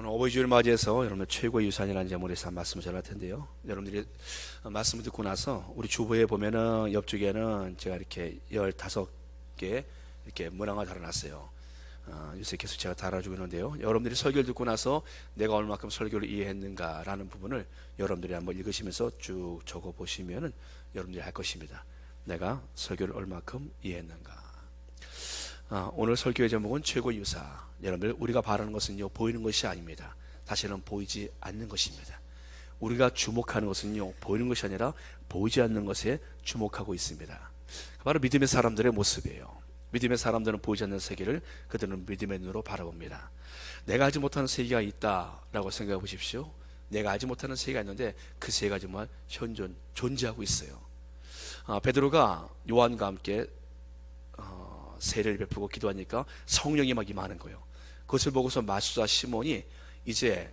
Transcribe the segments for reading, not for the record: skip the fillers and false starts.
오늘 어버이 주일을 맞이해서 여러분들 최고의 유산이라는 제목에서 말씀을 전할 텐데요. 여러분들이 말씀을 듣고 나서 우리 주보에 보면은 옆쪽에는 제가 이렇게 15개 이렇게 문항을 달아놨어요. 요새 계속 제가 달아주고 있는데요. 여러분들이 설교를 듣고 나서 내가 얼마큼 설교를 이해했는가라는 부분을 여러분들이 한번 읽으시면서 쭉 적어 보시면은 여러분들이 할 것입니다. 내가 설교를 얼마큼 이해했는가. 오늘 설교의 제목은 최고 유사. 여러분들, 우리가 바라는 것은요 보이는 것이 아닙니다. 사실은 보이지 않는 것입니다. 우리가 주목하는 것은요 보이는 것이 아니라 보이지 않는 것에 주목하고 있습니다. 바로 믿음의 사람들의 모습이에요. 믿음의 사람들은 보이지 않는 세계를 그들은 믿음의 눈으로 바라봅니다. 내가 알지 못하는 세계가 있다라고 생각해 보십시오. 내가 알지 못하는 세계가 있는데 그 세계가 정말 존재하고 있어요. 베드로가 요한과 함께 세례를 베푸고 기도하니까 성령이 막 임하는 거예요. 그것을 보고서 마술사 시몬이, 이제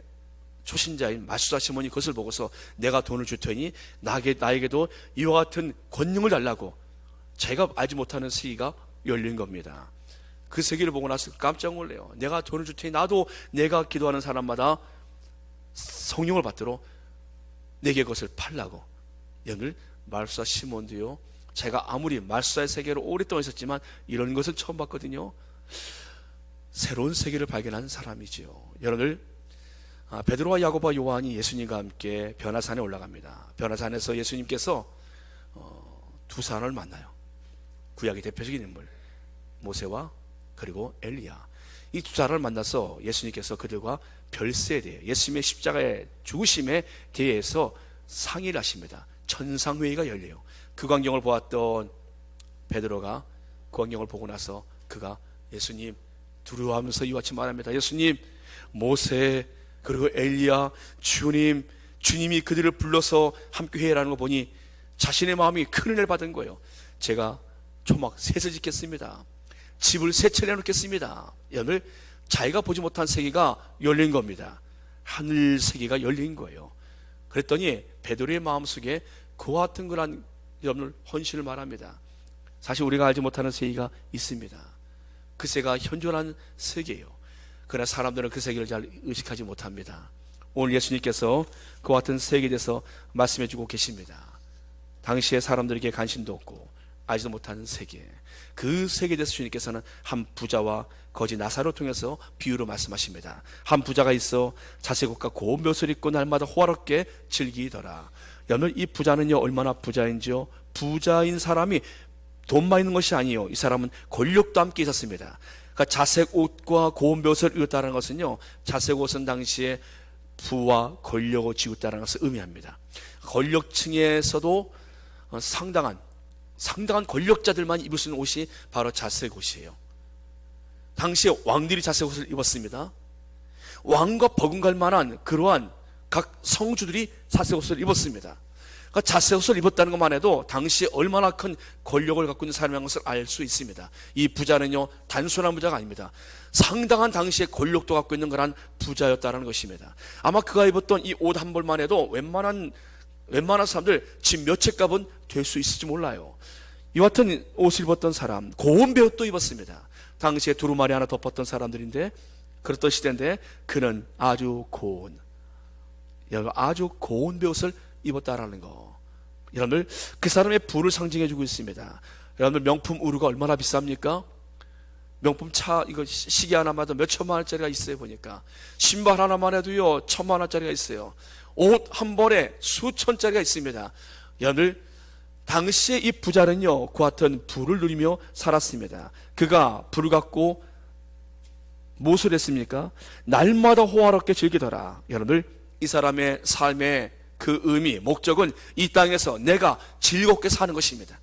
초신자인 마술사 시몬이 그것을 보고서 내가 돈을 줄 테니 나에게도 이와 같은 권능을 달라고, 제가 알지 못하는 세계가 열린 겁니다. 그 세계를 보고 나서 깜짝 놀래요. 내가 돈을 줄 테니 나도 내가 기도하는 사람마다 성령을 받도록 내게 그것을 팔라고. 여러분, 마술사 시몬도요, 제가 아무리 마술사의 세계로 오랫동안 있었지만 이런 것을 처음 봤거든요. 새로운 세계를 발견한 사람이지요. 여러분들, 베드로와 야고보와 요한이 예수님과 함께 변화산에 올라갑니다. 변화산에서 예수님께서 두 사람을 만나요. 구약의 대표적인 인물 모세와 그리고 엘리야. 이 두 사람을 만나서 예수님께서 그들과 별세에 대해, 예수님의 십자가의 죽으심에 대해서 상의를 하십니다. 천상회의가 열려요. 그 광경을 보았던 베드로가 그 광경을 보고 나서 그가 예수님 두려워하면서 이와 같이 말합니다. 예수님, 모세 그리고 엘리야, 주님이 그들을 불러서 함께 회의라는 거 보니 자신의 마음이 큰 은혜를 받은 거예요. 제가 초막 셋을 짓겠습니다. 집을 세 채 내놓겠습니다. 여러분, 자기가 보지 못한 세계가 열린 겁니다. 하늘 세계가 열린 거예요. 그랬더니 베드로의 마음속에 그와 같은 그런 여러분들 헌신을 말합니다. 사실 우리가 알지 못하는 세계가 있습니다. 그 세계가 현존한 세계예요. 그러나 사람들은 그 세계를 잘 의식하지 못합니다. 오늘 예수님께서 그와 같은 세계에 대해서 말씀해 주고 계십니다. 당시에 사람들에게 관심도 없고 알지도 못하는 세계, 그 세계에 대해서 주님께서는 한 부자와 거지 나사로를 통해서 비유로 말씀하십니다. 한 부자가 있어 자색옷과 고운 벼슬을 입고 날마다 호화롭게 즐기더라. 여러분, 이 부자는요 얼마나 부자인지요? 부자인 사람이 돈만 있는 것이 아니에요. 이 사람은 권력도 함께 있었습니다. 그러니까 자색 옷과 고운 벼슬을 입었다는 것은요, 자색 옷은 당시에 부와 권력을 지었다는 것을 의미합니다. 권력층에서도 상당한 권력자들만 입을 수 있는 옷이 바로 자색 옷이에요. 당시에 왕들이 자색 옷을 입었습니다. 왕과 버금갈 만한 그러한 각 성주들이 자색 옷을 입었습니다. 그러니까 자색 옷을 입었다는 것만 해도 당시에 얼마나 큰 권력을 갖고 있는 사람인 것을 알 수 있습니다. 이 부자는요 단순한 부자가 아닙니다. 상당한 당시에 권력도 갖고 있는 그런 부자였다는 것입니다. 아마 그가 입었던 이 옷 한 벌만 해도 웬만한 사람들 집 몇 채 값은 될 수 있을지 몰라요. 이와 같은 옷을 입었던 사람, 고운 베옷도 입었습니다. 당시에 두루마리 하나 덮었던 사람들인데, 그랬던 시대인데 그는 아주 고운 베옷을 입었다라는 거. 여러분들, 그 사람의 부를 상징해 주고 있습니다. 여러분들, 명품 의류가 얼마나 비쌉니까? 명품 차, 이거 시계 하나만 해도 몇 천만 원짜리가 있어요. 보니까 신발 하나만 해도요 1,000만 원짜리가 있어요. 옷 한 벌에 수천짜리가 있습니다. 여러분들, 당시에 이 부자는요 그 같은 부를 누리며 살았습니다. 그가 부를 갖고 무엇을 했습니까? 날마다 호화롭게 즐기더라. 여러분들, 이 사람의 삶의 그 의미, 목적은 이 땅에서 내가 즐겁게 사는 것입니다.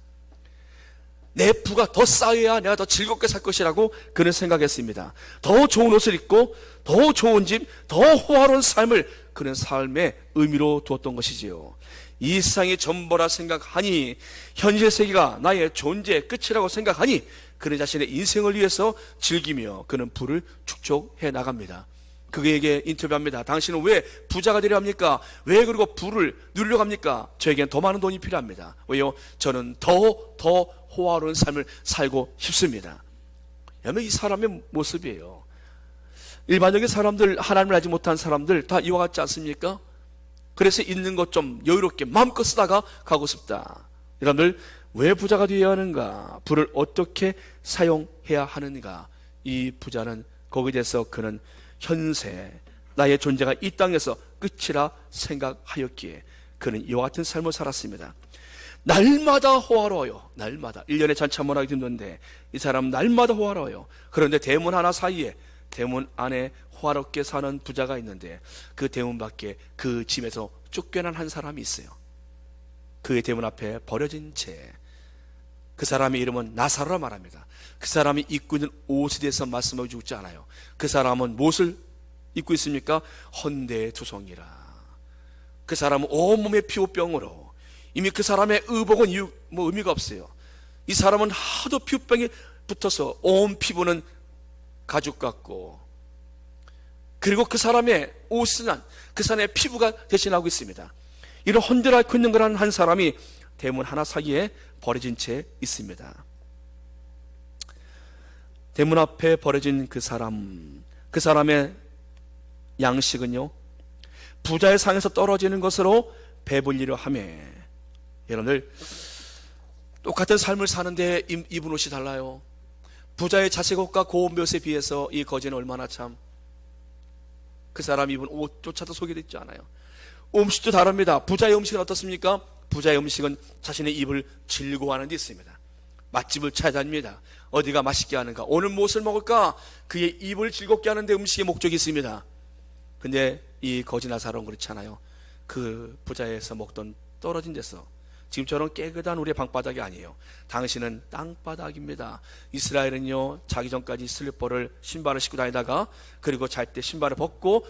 내 부가 더 쌓여야 내가 더 즐겁게 살 것이라고 그는 생각했습니다. 더 좋은 옷을 입고 더 좋은 집, 더 호화로운 삶을 그는 삶의 의미로 두었던 것이지요. 이 세상이 전부라 생각하니, 현실 세계가 나의 존재의 끝이라고 생각하니 그는 자신의 인생을 위해서 즐기며 그는 부를 축적해 나갑니다. 그에게 인터뷰합니다. 당신은 왜 부자가 되려 합니까? 왜 그리고 부를 누리려고 합니까? 저에겐 더 많은 돈이 필요합니다. 왜요? 저는 더 호화로운 삶을 살고 싶습니다. 여러분, 이 사람의 모습이에요. 일반적인 사람들, 하나님을 알지 못한 사람들 다 이와 같지 않습니까? 그래서 있는 것 좀 여유롭게 마음껏 쓰다가 가고 싶다. 여러분들, 왜 부자가 되어야 하는가? 부를 어떻게 사용해야 하는가? 이 부자는 거기에 대해서 그는 현세, 나의 존재가 이 땅에서 끝이라 생각하였기에 그는 이와 같은 삶을 살았습니다. 날마다 호화로워요. 날마다 1년에 잔치 한번 하기 힘든데 이 사람 날마다 호화로워요. 그런데 대문 하나 사이에, 대문 안에 호화롭게 사는 부자가 있는데 그 대문 밖에 그 집에서 쫓겨난 한 사람이 있어요. 그의 대문 앞에 버려진 채, 그 사람의 이름은 나사로라 말합니다. 그 사람이 입고 있는 옷에 대해서 말씀하고 죽지 않아요. 그 사람은 무엇을 입고 있습니까? 헌데투성이라. 그 사람은 온몸에 피부병으로, 이미 그 사람의 의복은 의미가 없어요. 이 사람은 하도 피부병이 붙어서 온 피부는 가죽 같고, 그리고 그 사람의 옷은 그 사람의 피부가 대신하고 있습니다. 이런 헌데를 앓고 있는 거라는 한 사람이 대문 하나 사이에 버려진 채 있습니다. 대문 앞에 버려진 그 사람의 양식은요, 부자의 상에서 떨어지는 것으로 배불리려 하매. 여러분들, 똑같은 삶을 사는데 입은 옷이 달라요. 부자의 자색 옷과 고운 묘에 비해서 이 거지는 얼마나 참, 그 사람 입은 옷조차도 소개되지 않아요. 음식도 다릅니다. 부자의 음식은 어떻습니까? 부자의 음식은 자신의 입을 즐거워하는 데 있습니다. 맛집을 찾아다닙니다. 어디가 맛있게 하는가, 오늘 무엇을 먹을까, 그의 입을 즐겁게 하는 데 음식의 목적이 있습니다. 근데 이 거지 나사로는 그렇지 않아요. 그 부자에서 먹던 떨어진 데서, 지금처럼 깨끗한 우리의 방바닥이 아니에요. 당신은 땅바닥입니다. 이스라엘은요, 자기 전까지 슬리퍼를, 신발을 신고 다니다가 그리고 잘 때 신발을 벗고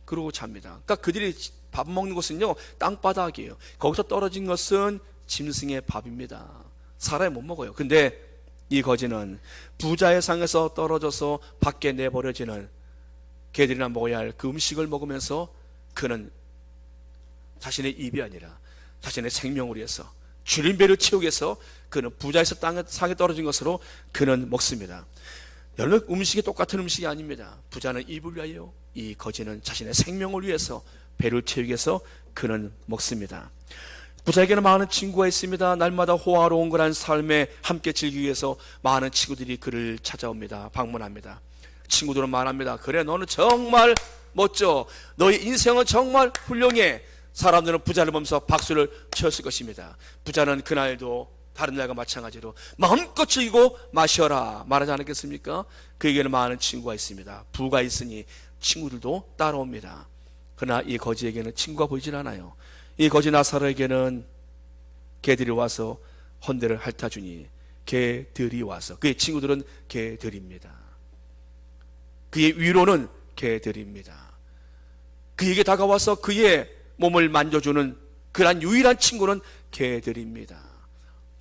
그러고 잡니다. 그러니까 그들이 밥 먹는 곳은요, 땅바닥이에요. 거기서 떨어진 것은 짐승의 밥입니다. 사람이 못 먹어요. 근데 이 거지는 부자의 상에서 떨어져서 밖에 내버려지는 개들이나 먹어야 할 그 음식을 먹으면서 그는 자신의 입이 아니라 자신의 생명을 위해서, 주린 배를 채우기 위해서 그는 부자에서 상에 떨어진 것으로 그는 먹습니다. 여러분, 음식이 똑같은 음식이 아닙니다. 부자는 입을 위하여, 이 거지는 자신의 생명을 위해서, 배를 채우기 위해서 그는 먹습니다. 부자에게는 많은 친구가 있습니다. 날마다 호화로운 그런 삶에 함께 즐기기 위해서 많은 친구들이 그를 찾아옵니다. 방문합니다. 친구들은 말합니다. 그래, 너는 정말 멋져. 너의 인생은 정말 훌륭해. 사람들은 부자를 보면서 박수를 쳤을 것입니다. 부자는 그날도 다른 날과 마찬가지로 마음껏 즐기고 마셔라 말하지 않았겠습니까? 그에게는 많은 친구가 있습니다. 부가 있으니 친구들도 따라옵니다. 그러나 이 거지에게는 친구가 보이질 않아요. 이 거지 나사로에게는 개들이 와서 헌데를 핥아주니, 개들이 와서, 그의 친구들은 개들입니다. 그의 위로는 개들입니다. 그에게 다가와서 그의 몸을 만져주는 그러한 유일한 친구는 개들입니다.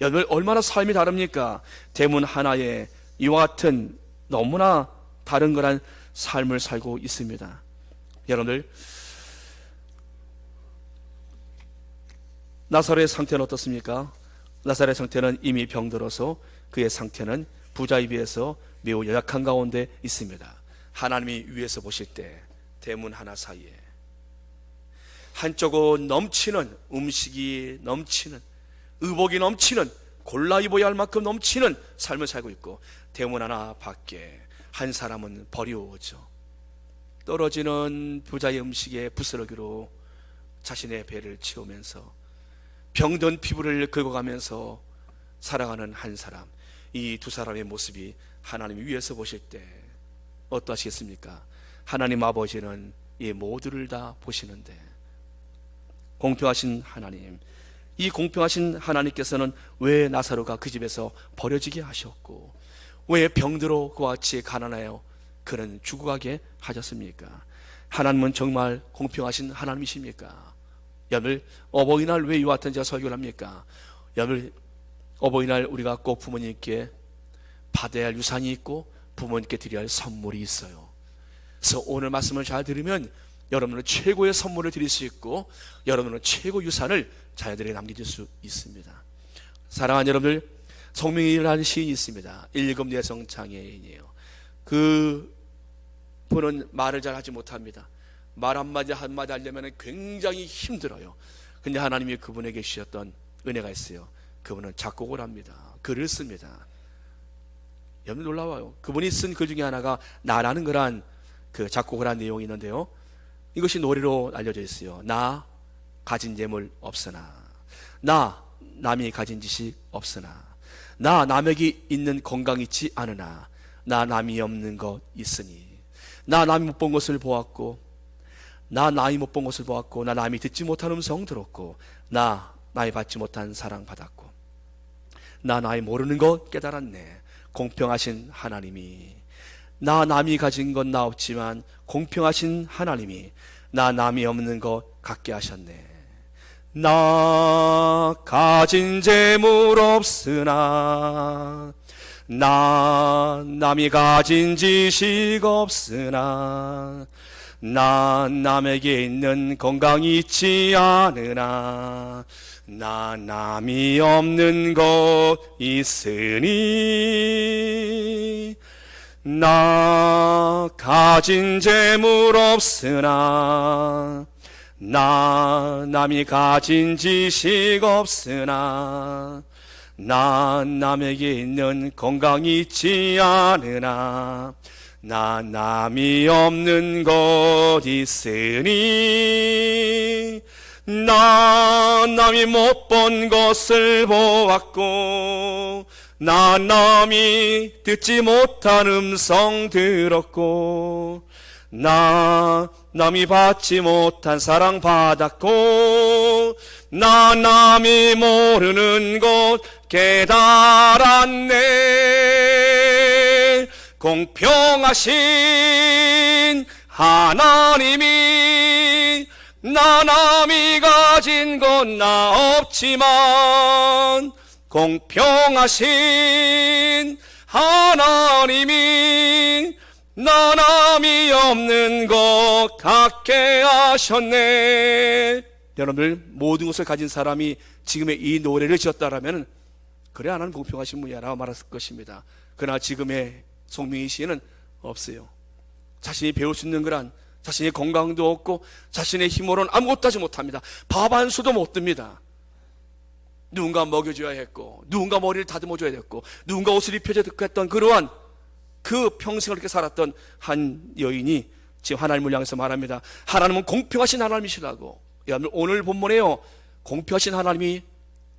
여러분, 얼마나 삶이 다릅니까? 대문 하나에 이와 같은 너무나 다른 거란 삶을 살고 있습니다. 여러분들, 나사로의 상태는 어떻습니까? 나사로의 상태는 이미 병들어서 그의 상태는 부자에 비해서 매우 연약한 가운데 있습니다. 하나님이 위에서 보실 때 대문 하나 사이에 한쪽은 넘치는 음식이 넘치는, 의복이 넘치는, 골라 입어야 할 만큼 넘치는 삶을 살고 있고, 대문 하나 밖에 한 사람은 버려오죠. 떨어지는 부자의 음식에 부스러기로 자신의 배를 채우면서 병든 피부를 긁어가면서 살아가는 한 사람, 이 두 사람의 모습이 하나님이 위에서 보실 때 어떠하시겠습니까? 하나님 아버지는 이 모두를 다 보시는데, 공평하신 하나님, 이 공평하신 하나님께서는 왜 나사로가 그 집에서 버려지게 하셨고, 왜 병들어 그와 같이 가난하여 그는 죽어가게 하셨습니까? 하나님은 정말 공평하신 하나님이십니까? 여러분, 어버이날 왜 이와 같은 제가 설교를 합니까? 여러분, 어버이날 우리가 꼭 부모님께 받아야 할 유산이 있고 부모님께 드려야 할 선물이 있어요. 그래서 오늘 말씀을 잘 들으면 여러분은 최고의 선물을 드릴 수 있고, 여러분은 최고 유산을 자녀들에게 남겨줄 수 있습니다. 사랑하는 여러분들, 송명이라는 시인이 있습니다. 일급 내성 장애인이에요. 그 그분은 말을 잘 하지 못합니다. 말 한마디 한마디 하려면 굉장히 힘들어요. 근데 하나님이 그분에게 주셨던 은혜가 있어요. 그분은 작곡을 합니다. 글을 씁니다. 여러분 놀라워요. 그분이 쓴 글 중에 하나가 나라는 거란 그 작곡을 한 내용이 있는데요, 이것이 노래로 알려져 있어요. 나 가진 재물 없으나, 나 남이 가진 지식 없으나, 나 남에게 있는 건강 있지 않으나, 나 남이 없는 것 있으니, 나 남이 못 본 것을 보았고, 나 남이 못 본 것을 보았고, 나 남이 듣지 못한 음성 들었고, 나 남이 받지 못한 사랑 받았고, 나 남이 모르는 것 깨달았네. 공평하신 하나님이, 나 남이 가진 건 나 없지만 공평하신 하나님이 나 남이 없는 것 갖게 하셨네. 나 가진 재물 없으나, 나 남이 가진 지식 없으나, 나 남에게 있는 건강이 있지 않으나, 나 남이 없는 것 있으니, 나 가진 재물 없으나, 나 남이 가진 지식 없으나, 나 남에게 있는 건강이 있지 않으나, 나 남이 없는 것 있으니, 나 남이 못 본 것을 보았고, 나 남이 듣지 못한 음성 들었고, 나 남이 받지 못한 사랑 받았고, 나 남이 모르는 것 깨달았네. 공평하신 하나님이, 나 남이 가진 건 나 없지만 공평하신 하나님이 나 남이 없는 것 갖게 하셨네. 여러분들, 모든 것을 가진 사람이 지금의 이 노래를 지었다라면 그래, 하나님 공평하신 분이야라고 말했을 것입니다. 그러나 지금의 송명희 씨는 없어요. 자신이 배울 수 있는 거란, 자신의 건강도 없고 자신의 힘으로는 아무것도 하지 못합니다. 밥 한 수도 못 듭니다. 누군가 먹여줘야 했고, 누군가 머리를 다듬어줘야 됐고, 누군가 옷을 입혀줘야 했던 그러한 그 평생을 이렇게 살았던 한 여인이 지금 하나님을 향해서 말합니다. 하나님은 공평하신 하나님이시라고. 여러분, 오늘 본문에요, 공평하신 하나님이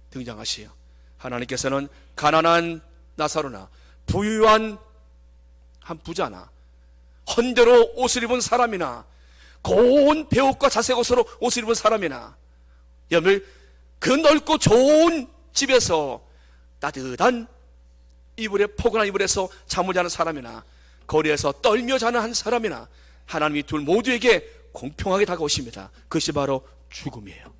등장하시요. 하나님께서는 가난한 나사로나 부유한 한 부자나 헌대로 옷을 입은 사람이나 고운 배옷과 자색 옷으로 옷을 입은 사람이나, 여러분, 그 넓고 좋은 집에서 따뜻한 이불에, 포근한 이불에서 잠을 자는 사람이나 거리에서 떨며 자는 한 사람이나, 하나님이 둘 모두에게 공평하게 다가오십니다. 그것이 바로 죽음이에요.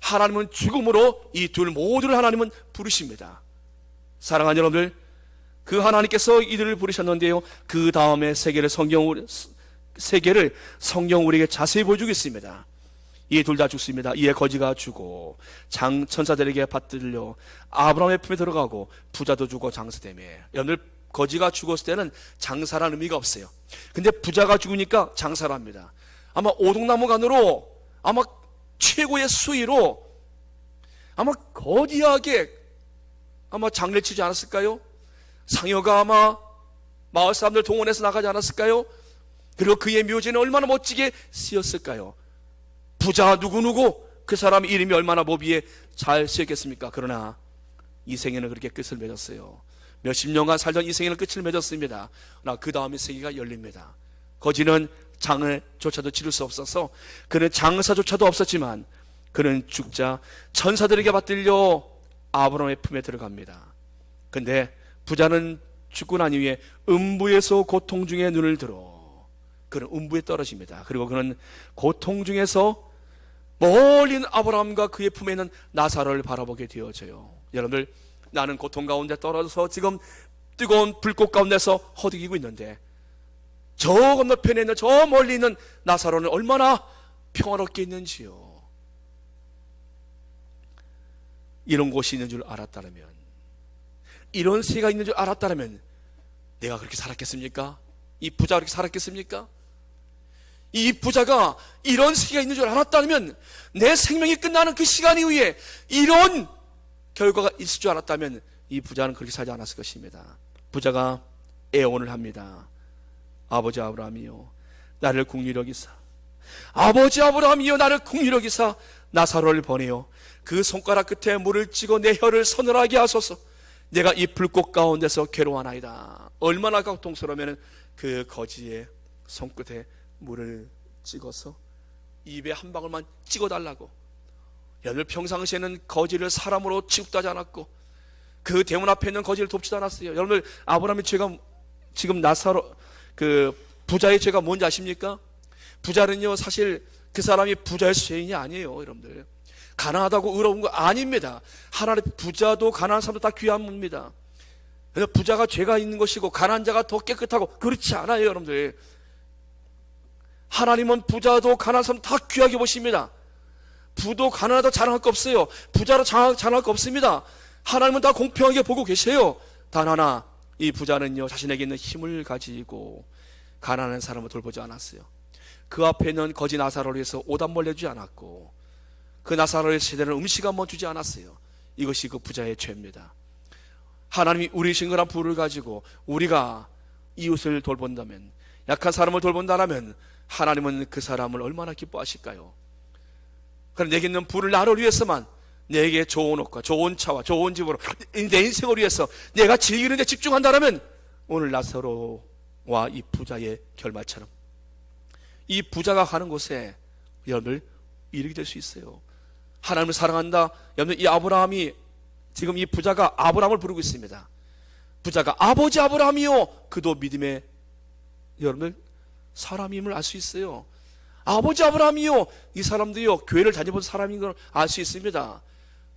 하나님은 죽음으로 이 둘 모두를 하나님은 부르십니다. 사랑하는 여러분들, 그 하나님께서 이들을 부르셨는데요, 그 다음에 세계를 성경 우리에게 자세히 보여주겠습니다. 이 둘 다 죽습니다. 이에 거지가 죽고 천사들에게 받들려 아브라함의 품에 들어가고, 부자도 죽고 장사되매. 여러분들, 거지가 죽었을 때는 장사라는 의미가 없어요. 근데 부자가 죽으니까 장사를 합니다. 아마 오동나무간으로, 아마 최고의 수위로, 아마 거대하게 아마 장례를 치지 않았을까요? 상여가 아마 마을 사람들 동원해서 나가지 않았을까요? 그리고 그의 묘지는 얼마나 멋지게 쓰였을까요? 부자 누구누구, 그 사람 이름이 얼마나 모비에 잘 쓰였겠습니까? 그러나 이 생애는 그렇게 끝을 맺었어요. 몇십 년간 살던 이 생애는 끝을 맺었습니다. 그러나 그 다음에 세계가 열립니다. 거지는 장을조차도 치를 수 없어서, 그는 장사조차도 없었지만 그는 죽자 천사들에게 받들려 아브라함의 품에 들어갑니다. 근데 부자는 죽고 난 이후에 음부에서 고통 중에 눈을 들어 그는 음부에 떨어집니다. 그리고 그는 고통 중에서 멀리 있는 아브라함과 그의 품에 있는 나사로를 바라보게 되어져요. 여러분들, 나는 고통 가운데 떨어져서 지금 뜨거운 불꽃 가운데서 허덕이고 있는데, 저 건너편에 있는, 저 멀리 있는 나사로는 얼마나 평화롭게 있는지요. 이런 곳이 있는 줄 알았다면, 이런 세가 있는 줄 알았다면 내가 그렇게 살았겠습니까? 이 부자가 그렇게 살았겠습니까? 이 부자가 이런 세계가 있는 줄 알았다면, 내 생명이 끝나는 그 시간 이후에 이런 결과가 있을 줄 알았다면 이 부자는 그렇게 살지 않았을 것입니다. 부자가 애원을 합니다. 아버지 아브라함이요, 나를 긍휼히 여기사, 아버지 아브라함이요, 나를 긍휼히 여기사 나사로를 보내어 그 손가락 끝에 물을 찍어 내 혀를 서늘하게 하소서. 내가 이 불꽃 가운데서 괴로워하나이다. 얼마나 고통스러우면 그 거지의 손끝에 물을 찍어서 입에 한 방울만 찍어달라고. 여러분, 평상시에는 거지를 사람으로 취급도 하지 않았고 그 대문 앞에 있는 거지를 돕지도 않았어요. 여러분들, 아브라함의 죄가, 지금 나사로 그 부자의 죄가 뭔지 아십니까? 부자는요, 사실 그 사람이 부자의 죄인이 아니에요. 여러분들, 가난하다고 의로운 거 아닙니다. 하나님, 부자도 가난한 사람도 다 귀한 분입니다. 그래서 부자가 죄가 있는 것이고 가난한 자가 더 깨끗하고 그렇지 않아요. 여러분들, 하나님은 부자도 가난한 사람 다 귀하게 보십니다. 부도 가난하다 자랑할 거 없어요. 부자로 자랑할 거 없습니다. 하나님은 다 공평하게 보고 계세요. 단 하나, 이 부자는요, 자신에게 있는 힘을 가지고 가난한 사람을 돌보지 않았어요. 그 앞에 있는 거지 나사로를 위해서 옷 한 벌 내주지 않았고, 그 나사로의 제대로 음식 한 번 주지 않았어요. 이것이 그 부자의 죄입니다. 하나님이 우리 신근한 부를 가지고 우리가 이웃을 돌본다면, 약한 사람을 돌본다면 하나님은 그 사람을 얼마나 기뻐하실까요? 그럼 내게 있는 부를 나를 위해서만, 내게 좋은 옷과 좋은 차와 좋은 집으로 내 인생을 위해서 내가 즐기는 데 집중한다면, 오늘 나사로와 이 부자의 결말처럼 이 부자가 가는 곳에 여러분들 이르게 될 수 있어요. 하나님을 사랑한다. 여러분, 이 아브라함이, 지금 이 부자가 아브라함을 부르고 있습니다. 부자가 아버지 아브라함이요, 그도 믿음의, 여러분들, 사람임을 알 수 있어요. 아버지 아브라함이요, 이 사람도요, 교회를 다녀본 사람인 걸 알 수 있습니다.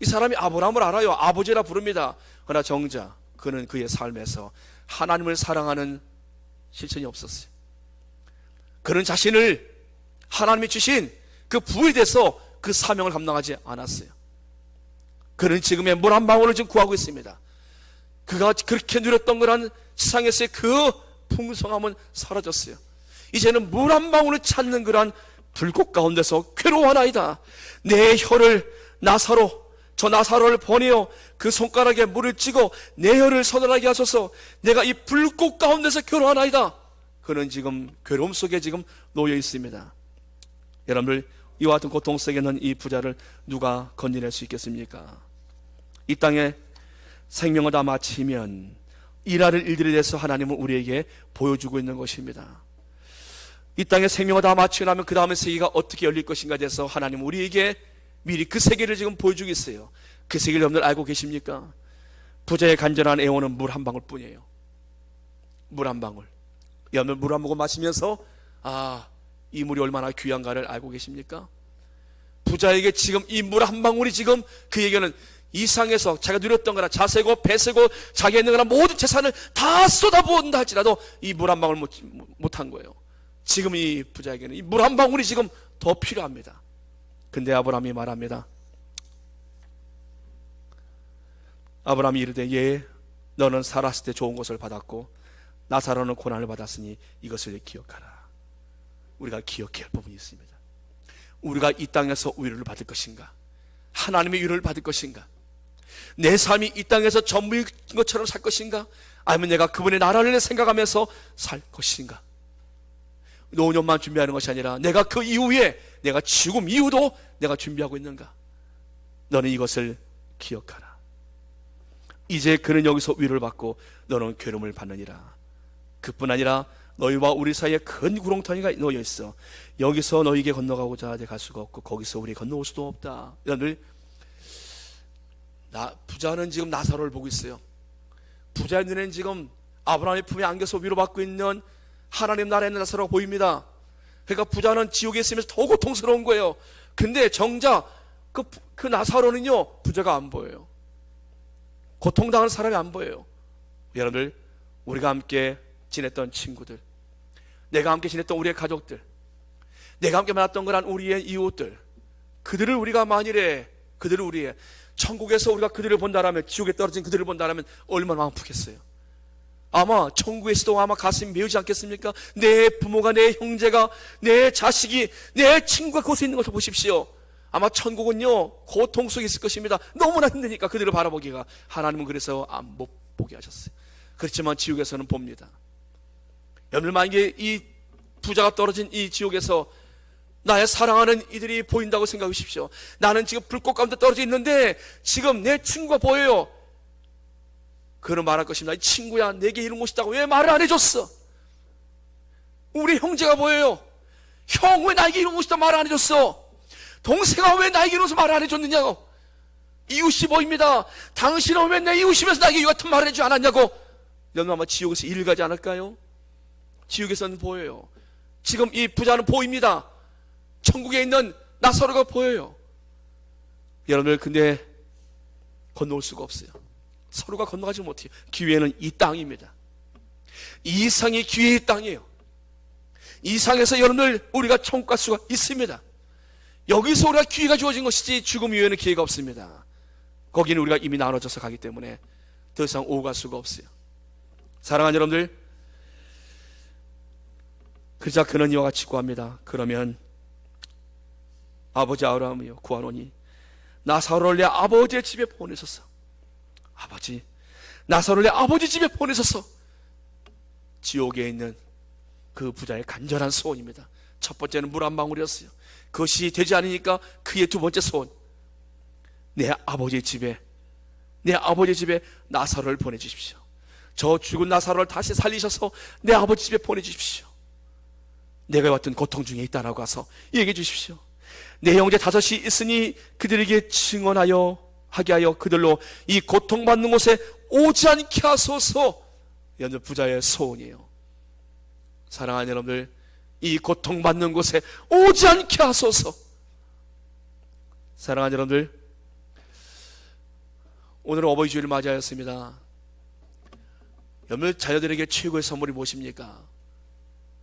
이 사람이 아브라함을 알아요. 아버지라 부릅니다. 그러나 정작 그는 그의 삶에서 하나님을 사랑하는 실천이 없었어요. 그는 자신을 하나님이 주신 그 부에 대해서 그 사명을 감당하지 않았어요. 그는 지금의 물 한 방울을 지금 구하고 있습니다. 그가 그렇게 누렸던 거란 세상에서의 그 풍성함은 사라졌어요. 이제는 물 한 방울을 찾는 그런 불꽃 가운데서 괴로워하나이다. 내 혀를 저 나사로를 보내어 그 손가락에 물을 찍어 내 혀를 서늘하게 하소서. 내가 이 불꽃 가운데서 괴로워하나이다. 그는 지금 괴로움 속에 지금 놓여 있습니다. 여러분들, 이와 같은 고통 속에 있는 이 부자를 누가 건져낼 수 있겠습니까? 이 땅에 생명을 다 마치면 일할 일들에 대해서 하나님은 우리에게 보여주고 있는 것입니다. 이 땅에 생명을 다 마치고 나면 그 다음에 세계가 어떻게 열릴 것인가에 대해서 하나님은 우리에게 미리 그 세계를 지금 보여주고 있어요. 그 세계를 여러분들 알고 계십니까? 부자의 간절한 애원은 물 한 방울 뿐이에요. 물 한 방울. 여러분, 물 한 모금 마시면서 이 물이 얼마나 귀한가를 알고 계십니까? 부자에게 지금 이 물 한 방울이 지금 그에게는 이상에서 자기가 누렸던 거나 자세고 배세고 자기가 있는 거나 모든 재산을 다 쏟아부은다 할지라도 이 물 한 방울 못한 거예요. 지금 이 부자에게는 이 물 한 방울이 지금 더 필요합니다. 근데 아브라함이 말합니다. 아브라함이 이르되, 예, 너는 살았을 때 좋은 것을 받았고 나사로는 고난을 받았으니 이것을 기억하라. 우리가 기억해야 할 부분이 있습니다. 우리가 이 땅에서 위로를 받을 것인가, 하나님의 위로를 받을 것인가, 내 삶이 이 땅에서 전부인 것처럼 살 것인가, 아니면 내가 그분의 나라를 생각하면서 살 것인가. 노년만 준비하는 것이 아니라 내가 그 이후에, 내가 죽음 이후도 내가 준비하고 있는가. 너는 이것을 기억하라. 이제 그는 여기서 위로를 받고 너는 괴로움을 받느니라. 그뿐 아니라 너희와 우리 사이에 큰 구렁텅이가 놓여 있어. 여기서 너희에게 건너가고자 갈 수가 없고 거기서 우리 건너올 수도 없다. 여러분들, 부자는 지금 나사로를 보고 있어요. 부자의 눈에는 지금 아브라함의 품에 안겨서 위로받고 있는 하나님 나라에 있는 나사로가 보입니다. 그러니까 부자는 지옥에 있으면서 더 고통스러운 거예요. 근데 정작 그 나사로는요, 부자가 안 보여요. 고통당하는 사람이 안 보여요. 여러분들, 우리가 함께 지냈던 친구들, 내가 함께 지냈던 우리의 가족들, 내가 함께 만났던 거란 우리의 이웃들, 그들을 우리가 만일에 그들을 우리의 천국에서 우리가 그들을 본다라면, 지옥에 떨어진 그들을 본다라면 얼마나 아프겠어요. 아마 천국에서도 아마 가슴이 메우지 않겠습니까? 내 부모가, 내 형제가, 내 자식이, 내 친구가 그곳에 있는 것을 보십시오. 아마 천국은요 고통 속에 있을 것입니다. 너무나 힘드니까 그들을 바라보기가. 하나님은 그래서 못 보게 하셨어요. 그렇지만 지옥에서는 봅니다. 여러분, 만약에 이 부자가 떨어진 이 지옥에서 나의 사랑하는 이들이 보인다고 생각해 보십시오. 나는 지금 불꽃 가운데 떨어져 있는데 지금 내 친구가 보여요. 그는 말할 것입니다. 이 친구야, 내게 이런 곳이 있다고 왜 말을 안 해줬어? 우리 형제가 보여요. 형, 왜 나에게 이런 곳이 있다고 말을 안 해줬어? 동생아, 왜 나에게 이런 곳을 말을 안 해줬느냐고. 이웃이 보입니다. 당신은 왜 내 이웃이면서 나에게 이 같은 말을 해주지 않았냐고. 여러분, 아마 지옥에서 일 가지 않을까요? 지옥에서는 보여요. 지금 이 부자는 보입니다. 천국에 있는 나사로가 보여요. 여러분들, 근데 건너올 수가 없어요. 서로가 건너가지 못해요. 기회는 이 땅입니다. 이 상이 기회의 땅이에요. 이 상에서 여러분들 우리가 천국 갈 수가 있습니다. 여기서 우리가 기회가 주어진 것이지 죽음 이후에는 기회가 없습니다. 거기는 우리가 이미 나눠져서 가기 때문에 더 이상 오고 갈 수가 없어요. 사랑하는 여러분들, 그러자 그는 이와 같이 구합니다. 그러면 아버지 아브라함이여 구하노니 나사로를 내 아버지의 집에 보내소서. 아버지, 나사로를 내 아버지 집에 보내소서. 지옥에 있는 그 부자의 간절한 소원입니다. 첫 번째는 물 한 방울이었어요. 그것이 되지 않으니까 그의 두 번째 소원, 내 아버지 집에 나사로를 보내주십시오. 저 죽은 나사로를 다시 살리셔서 내 아버지 집에 보내주십시오. 내가 왔던 고통 중에 있다라고 와서 얘기해 주십시오. 내 형제 다섯이 있으니 그들에게 증언하여 하게 하여 그들로 이 고통받는 곳에 오지 않게 하소서. 여러분들, 부자의 소원이에요. 사랑하는 여러분들, 이 고통받는 곳에 오지 않게 하소서. 사랑하는 여러분들, 오늘은 어버이 주일을 맞이하였습니다. 여러분들, 자녀들에게 최고의 선물이 무엇입니까?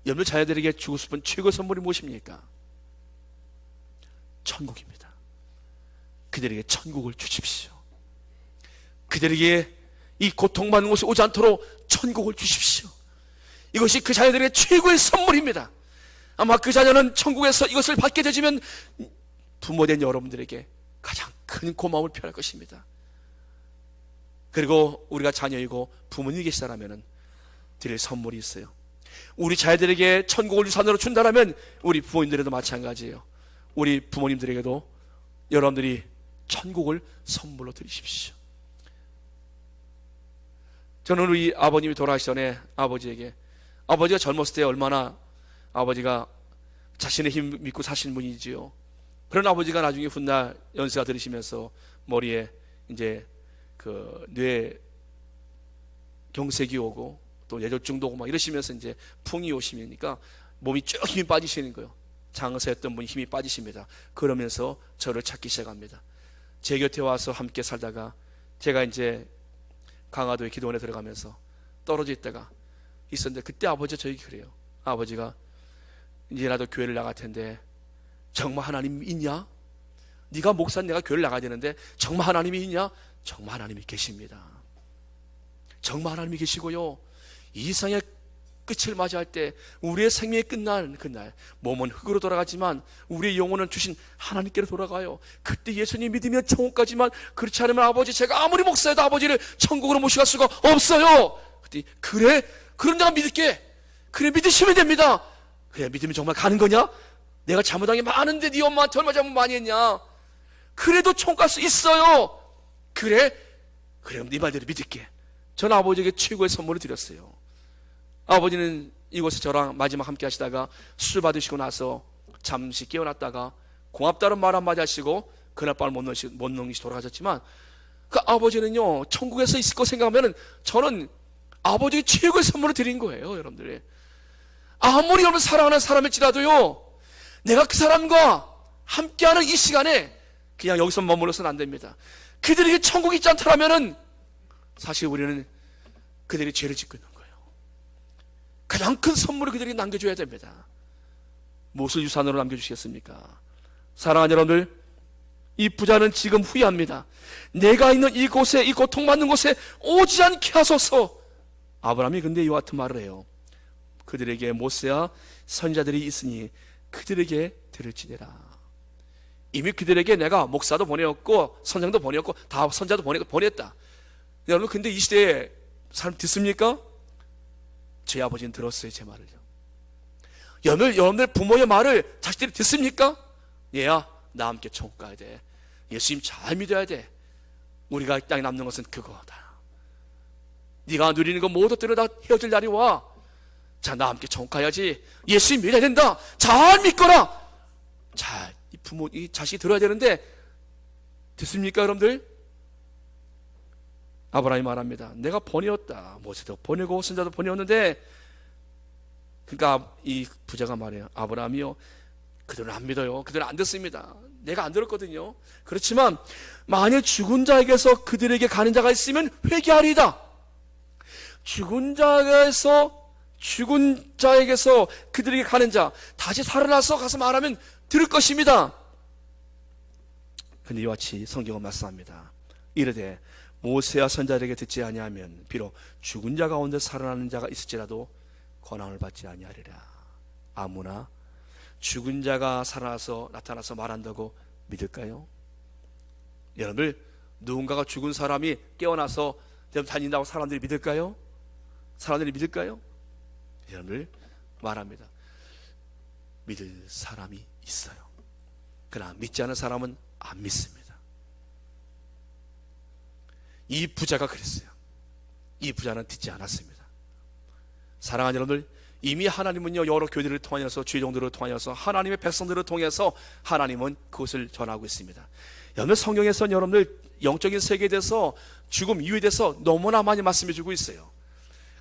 여러분들, 자녀들에게 주고 싶은 최고의 선물이 무엇입니까? 천국입니다. 그들에게 천국을 주십시오. 그들에게 이 고통받는 곳에 오지 않도록 천국을 주십시오. 이것이 그 자녀들에게 최고의 선물입니다. 아마 그 자녀는 천국에서 이것을 받게 되지면 부모된 여러분들에게 가장 큰 고마움을 표할 것입니다. 그리고 우리가 자녀이고 부모님이 계시다라면 드릴 선물이 있어요. 우리 자녀들에게 천국을 유산으로 준다라면 우리 부모님들에도 마찬가지예요. 우리 부모님들에게도 여러분들이 천국을 선물로 드리십시오. 저는 우리 아버님이 돌아가시기 전에 아버지에게, 아버지가 젊었을 때 얼마나 아버지가 자신의 힘 믿고 사신 분이지요. 그런 아버지가 나중에 훗날 연세가 들으시면서 머리에 이제 그 뇌 경색이 오고 또 뇌졸중도 오고 막 이러시면서 이제 풍이 오시니까 몸이 쭉 힘이 빠지시는 거예요. 장사했던 분이 힘이 빠지십니다. 그러면서 저를 찾기 시작합니다. 제 곁에 와서 함께 살다가 제가 이제 강화도에 기도원에 들어가면서 떨어져 있다가 있었는데 그때 아버지가 저에게 그래요. 아버지가 이제 나도 교회를 나갈 텐데 정말 하나님 있냐? 네가 목사는 내가 교회를 나가야 되는데 정말 하나님이 있냐? 정말 하나님이 계십니다. 정말 하나님이 계시고요, 이 세상의 끝을 맞이할 때 우리의 생명이 끝난 그날 몸은 흙으로 돌아가지만 우리의 영혼은 주신 하나님께로 돌아가요. 그때 예수님 믿으면 천국까지만, 그렇지 않으면 아버지, 제가 아무리 목사해도 아버지를 천국으로 모셔갈 수가 없어요. 그때 그래? 그럼 내가 믿을게. 그래, 믿으시면 됩니다. 그래, 믿으면 정말 가는 거냐? 내가 잘못한 게 많은데 네 엄마한테 얼마 잘못 많이 했냐? 그래도 천국 갈 수 있어요. 그래? 그럼 네 말대로 믿을게. 저는 아버지에게 최고의 선물을 드렸어요. 아버지는 이곳에 저랑 마지막 함께 하시다가 술 받으시고 나서 잠시 깨어났다가 고맙다는 말 한마디 하시고 그날 밤 못 넘기시 돌아가셨지만, 그 아버지는요 천국에서 있을 거 생각하면 저는 아버지에게 최고의 선물을 드린 거예요. 여러분들이 아무리 여러분 사랑하는 사람일지라도요, 내가 그 사람과 함께하는 이 시간에 그냥 여기서 머물러서는 안 됩니다. 그들에게 천국이 있지 않다면 사실 우리는 그들이 죄를 짓고 있는 거예요. 가장 큰 선물을 그들에게 남겨줘야 됩니다. 무엇을 유산으로 남겨주시겠습니까? 사랑하는 여러분들, 이 부자는 지금 후회합니다. 내가 있는 이곳에, 이 고통받는 곳에 오지 않게 하소서. 아브라함이 근데 이와 같은 말을 해요. 그들에게 모세와 선지자들이 있으니 그들에게 들을지니라. 이미 그들에게 내가 목사도 보내었고 선장도 보내었고 다 선자도 보냈다. 여러분, 근데 이 시대에 사람 듣습니까? 제 아버지는 들었어요, 제 말을요. 여러분들 부모의 말을 자식들이 듣습니까? 얘야, 나 함께 천국 가야 돼. 예수님 잘 믿어야 돼. 우리가 이 땅에 남는 것은 그거다. 네가 누리는 거 모두 들어다 헤어질 날이 와. 자, 나 함께 천국 가야지. 예수님 믿어야 된다. 잘 믿거라. 잘, 이 부모, 이 자식이 들어야 되는데 듣습니까, 여러분들? 아브라함이 말합니다. 내가 보내었다. 모세도 보내고 선자도 보내었는데, 그러니까 이 부자가 말해요. 아브라함이요, 그들은 안 믿어요. 그들은 안 듣습니다. 내가 안 들었거든요. 그렇지만 만일 죽은 자에게서 그들에게 가는 자가 있으면 회개하리이다. 죽은 자에게서 그들에게 가는 자, 다시 살아나서 가서 말하면 들을 것입니다. 근데 이와 같이 성경은 말씀합니다. 이르되 모세와 선자들에게 듣지 아니하면 비록 죽은 자 가운데 살아나는 자가 있을지라도 권한을 받지 아니하리라. 아무나 죽은 자가 살아나서 나타나서 말한다고 믿을까요? 여러분들, 누군가가 죽은 사람이 깨어나서 다닌다고 사람들이 믿을까요? 사람들이 믿을까요? 여러분들, 말합니다. 믿을 사람이 있어요. 그러나 믿지 않은 사람은 안 믿습니다. 이 부자가 그랬어요. 이 부자는 듣지 않았습니다. 사랑하는 여러분들, 이미 하나님은요, 여러 교회들을 통하여서, 주의종들을 통하여서, 하나님의 백성들을 통해서 하나님은 그것을 전하고 있습니다. 여러분, 성경에서는 여러분들 영적인 세계에 대해서, 죽음 이유에 대해서 너무나 많이 말씀해 주고 있어요.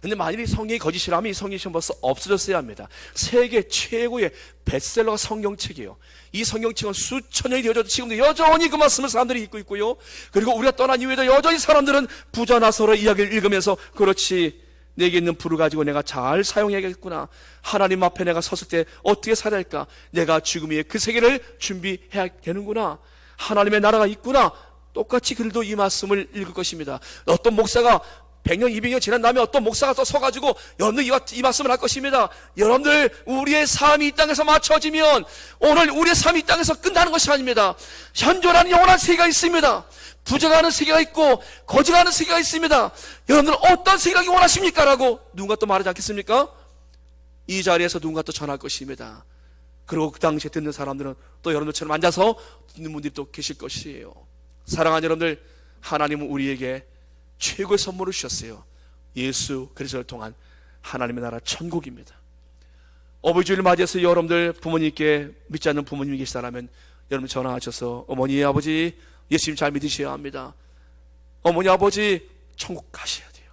근데 만일 성경이 거짓이라면 이 성경이 벌써 없어졌어야 합니다. 세계 최고의 베스트셀러가 성경책이에요. 이 성경책은 수천 년이 되어져도 지금도 여전히 그 말씀을 사람들이 읽고 있고요. 그리고 우리가 떠난 이후에도 여전히 사람들은 부자 나사로의 이야기를 읽으면서, 그렇지, 내게 있는 부를 가지고 내가 잘 사용해야겠구나. 하나님 앞에 내가 섰을 때 어떻게 살아야 할까? 내가 죽음 위에 그 세계를 준비해야 되는구나. 하나님의 나라가 있구나. 똑같이 그들도 이 말씀을 읽을 것입니다. 어떤 목사가 100년, 200년 지난 다음에 어떤 목사가 또 서가지고 여러분들 이 말씀을 할 것입니다. 여러분들, 우리의 삶이 이 땅에서 맞춰지면 오늘 우리의 삶이 이 땅에서 끝나는 것이 아닙니다. 현존하는 영원한 세계가 있습니다. 부자가 하는 세계가 있고 거지가 하는 세계가 있습니다. 여러분들 어떤 세계가 원하십니까? 라고 누군가 또 말하지 않겠습니까? 이 자리에서 누군가 또 전할 것입니다. 그리고 그 당시에 듣는 사람들은 또 여러분들처럼 앉아서 듣는 분들이 또 계실 것이에요. 사랑하는 여러분들, 하나님은 우리에게 최고의 선물을 주셨어요. 예수 그리스도를 통한 하나님의 나라 천국입니다. 어버이 주일을 맞이해서 여러분들 부모님께, 믿지 않는 부모님이 계시다면 여러분 전화하셔서, 어머니 아버지 예수님 잘 믿으셔야 합니다. 어머니 아버지 천국 가셔야 돼요.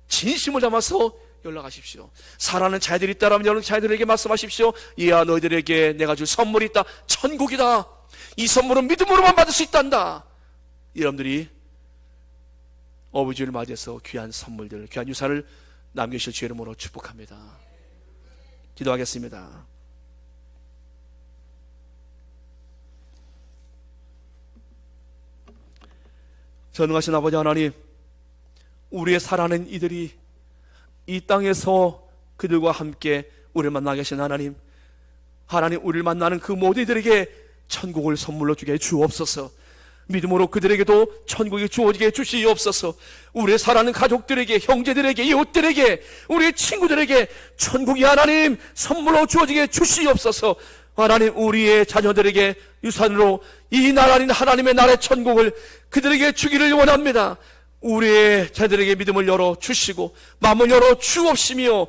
진심을 담아서 연락하십시오. 사랑하는 자녀들이 있다면 여러분 자녀들에게 말씀하십시오. 이야, 너희들에게 내가 줄 선물이 있다. 천국이다. 이 선물은 믿음으로만 받을 수 있단다. 여러분들이 어버이 주일을 맞이해서 귀한 선물들, 귀한 유산을 남기실 주의 이름으로 축복합니다. 기도하겠습니다. 전능하신 아버지 하나님, 우리의 사랑하는 이들이 이 땅에서 그들과 함께 우리를 만나게 하신 하나님, 우리를 만나는 그 모든 이들에게 천국을 선물로 주게 주옵소서. 믿음으로 그들에게도 천국이 주어지게 주시옵소서. 우리의 사랑하는 가족들에게, 형제들에게, 이웃들에게, 우리의 친구들에게 천국이 하나님 선물로 주어지게 주시옵소서. 하나님, 우리의 자녀들에게 유산으로 이 나라인 하나님의 나라의 천국을 그들에게 주기를 원합니다. 우리의 자녀들에게 믿음을 열어 주시고 마음을 열어 주옵시며,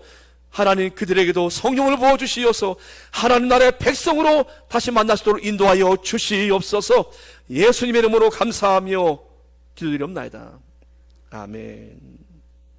하나님 그들에게도 성령을 부어주시어서 하나님 나라의 백성으로 다시 만나시도록 인도하여 주시옵소서. 예수님의 이름으로 감사하며 기도드리옵나이다. 아멘.